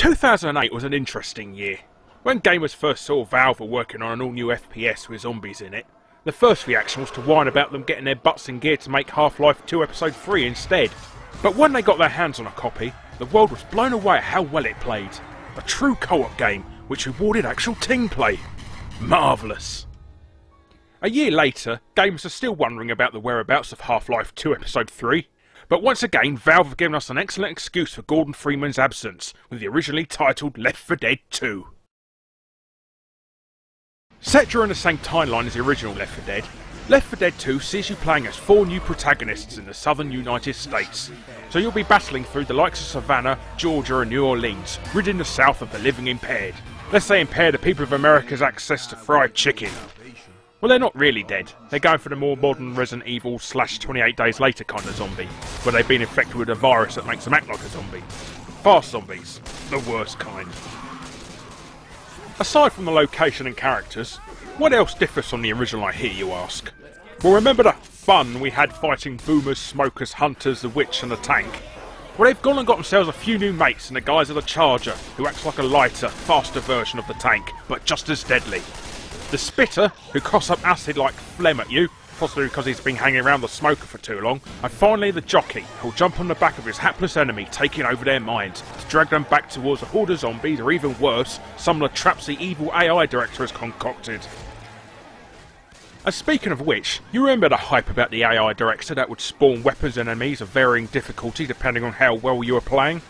2008 was an interesting year. When gamers first saw Valve were working on an all-new FPS with zombies in it, the first reaction was to whine about them getting their butts in gear to make Half-Life 2 Episode 3 instead. But when they got their hands on a copy, the world was blown away at how well it played. A true co-op game which rewarded actual team play. Marvellous. A year later, gamers are still wondering about the whereabouts of Half-Life 2 Episode 3. But once again, Valve have given us an excellent excuse for Gordon Freeman's absence, with the originally titled Left 4 Dead 2. Set during the same timeline as the original Left 4 Dead, Left 4 Dead 2 sees you playing as 4 new protagonists in the southern United States. So you'll be battling through the likes of Savannah, Georgia and New Orleans, ridding the South of the living impaired. Let's say impair the people of America's access to fried chicken. Well, they're not really dead. They're going for the more modern Resident Evil / 28 Days Later kind of zombie, where they've been infected with a virus that makes them act like a zombie. Fast zombies. The worst kind. Aside from the location and characters, what else differs from the original, I hear you ask? Well, remember the fun we had fighting boomers, smokers, hunters, the witch and the tank? Well, they've gone and got themselves a few new mates in the guise of the Charger, who acts like a lighter, faster version of the tank, but just as deadly. The Spitter, who coughs up acid like phlegm at you, possibly because he's been hanging around the smoker for too long, and finally the Jockey, who'll jump on the back of his hapless enemy, taking over their minds, to drag them back towards a horde of zombies, or even worse, some of the traps the evil AI director has concocted. And speaking of which, you remember the hype about the AI director that would spawn weapons and enemies of varying difficulty depending on how well you were playing?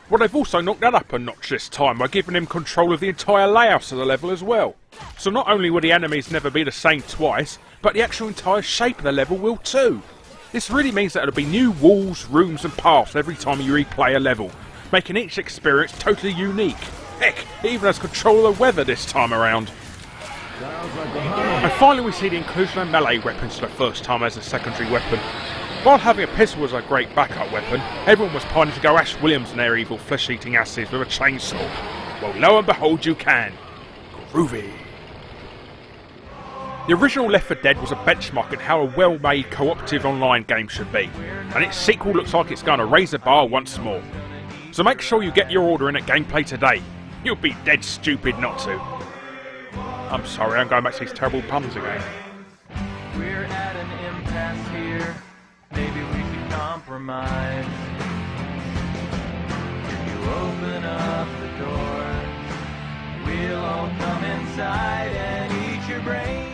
Well, they've also knocked that up a notch this time by giving him control of the entire layout of the level as well. So not only will the enemies never be the same twice, but the actual entire shape of the level will too. This really means that there'll be new walls, rooms and paths every time you replay a level, making each experience totally unique. Heck, it even has control of the weather this time around. And finally we see the inclusion of melee weapons for the first time as a secondary weapon. While having a pistol was a great backup weapon, everyone was pining to go Ash Williams and their evil flesh-eating asses with a chainsaw. Well, lo and behold you can. Groovy. The original Left 4 Dead was a benchmark in how a well-made cooperative online game should be, and its sequel looks like it's going to raise the bar once more. So make sure you get your order in at Gameplay today. You'll be dead stupid not to. I'm sorry, I'm going back to these terrible puns again. We're at an impasse here. Maybe we could compromise. If you open up the door, we'll all come inside and eat your brain.